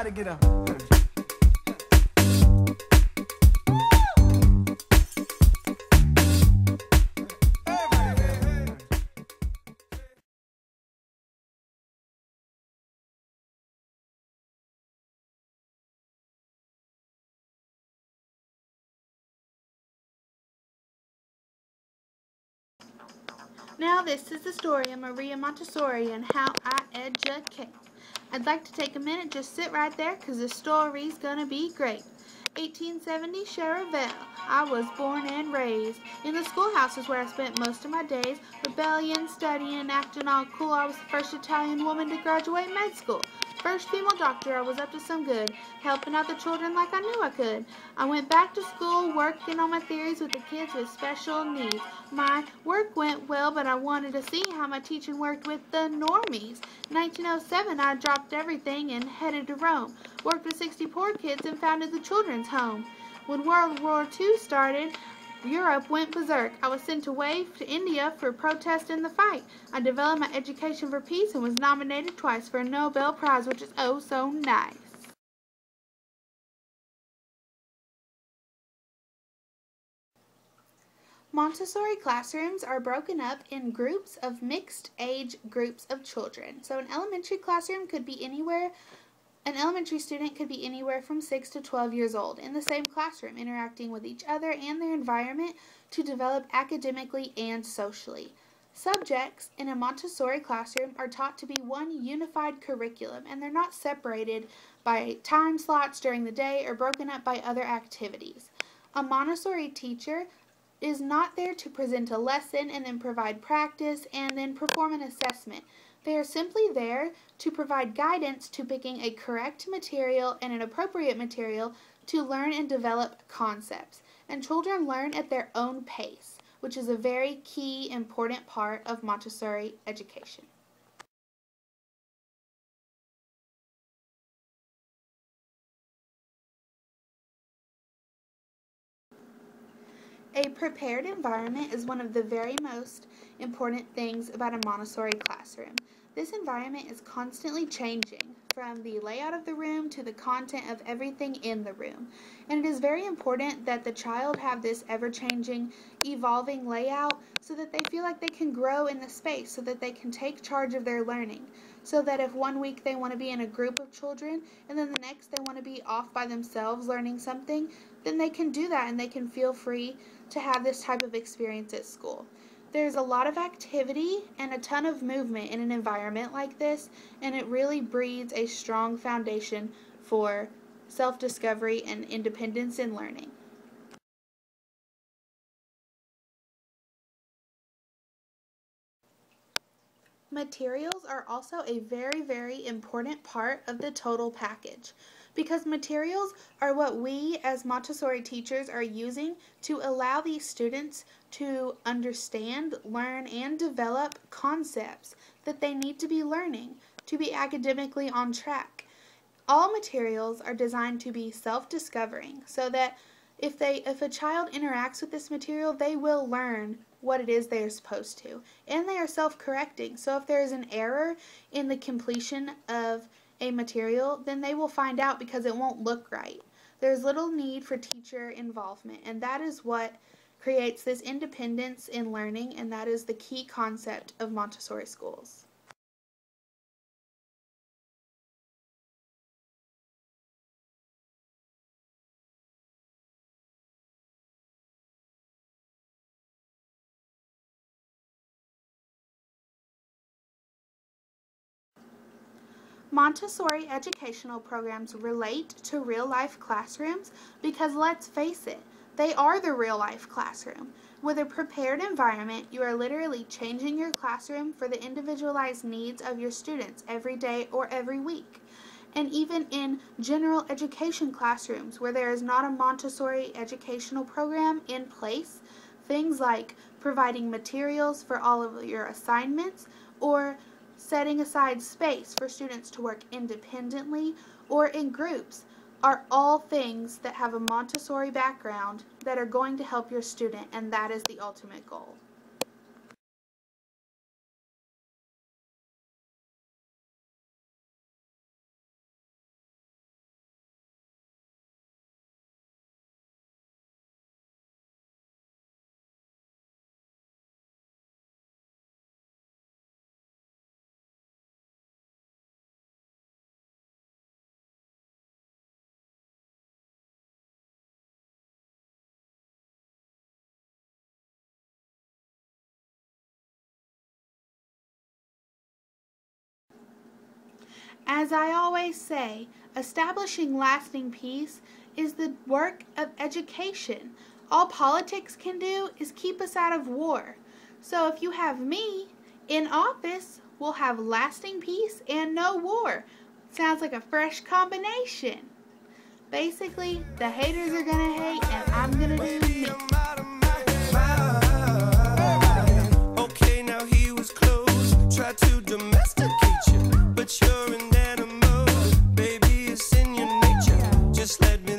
Everybody get up. Now this is the story of Maria Montessori and how I educate. I'd like to take a minute, just sit right there because the story's gonna be great. 1870, Cherville. I was born and raised. In the schoolhouse is where I spent most of my days. Rebellion, studying, acting all cool. I was the first Italian woman to graduate med school. First female doctor, I was up to some good, helping out the children like I knew I could. I went back to school, working on my theories with the kids with special needs. My work went well, but I wanted to see how my teaching worked with the normies. In 1907, I dropped everything and headed to Rome. Worked with 60 poor kids and founded the Children's Home. When World War II started, Europe went berserk. I was sent away to India for protest in the fight. I developed my education for peace and was nominated twice for a Nobel Prize, which is oh so nice. Montessori classrooms are broken up in groups of mixed age groups of children. So an elementary classroom could be anywhere. An elementary student could be anywhere from 6 to 12 years old in the same classroom, interacting with each other and their environment to develop academically and socially. Subjects in a Montessori classroom are taught to be one unified curriculum, and they're not separated by time slots during the day or broken up by other activities. A Montessori teacher is not there to present a lesson and then provide practice and then perform an assessment. They are simply there to provide guidance to picking a correct material and an appropriate material to learn and develop concepts. And children learn at their own pace, which is a very key, important part of Montessori education. A prepared environment is one of the very most important things about a Montessori classroom. This environment is constantly changing, from the layout of the room to the content of everything in the room. And it is very important that the child have this ever-changing, evolving layout so that they feel like they can grow in the space, so that they can take charge of their learning. So that if one week they want to be in a group of children and then the next they want to be off by themselves learning something, then they can do that and they can feel free to have this type of experience at school. There's a lot of activity and a ton of movement in an environment like this, and it really breeds a strong foundation for self-discovery and independence in learning. Materials are also a very, very important part of the total package, because materials are what we as Montessori teachers are using to allow these students to understand, learn, and develop concepts that they need to be learning to be academically on track. All materials are designed to be self-discovering, so that if a child interacts with this material, they will learn what it is they are supposed to. And they are self-correcting, so if there is an error in the completion of a material, then they will find out because it won't look right. There's little need for teacher involvement, and that is what creates this independence in learning, and that is the key concept of Montessori schools. Montessori educational programs relate to real-life classrooms because, let's face it, they are the real-life classroom. With a prepared environment, you are literally changing your classroom for the individualized needs of your students every day or every week. And even in general education classrooms where there is not a Montessori educational program in place, things like providing materials for all of your assignments or setting aside space for students to work independently or in groups are all things that have a Montessori background that are going to help your student, and that is the ultimate goal. As I always say, establishing lasting peace is the work of education. All politics can do is keep us out of war. So if you have me in office, we'll have lasting peace and no war. Sounds like a fresh combination. Basically, the haters are gonna hate and I'm gonna do me. Okay, now he was close, tried to domesticate you, but you're an animal, baby, it's in your nature. Just let me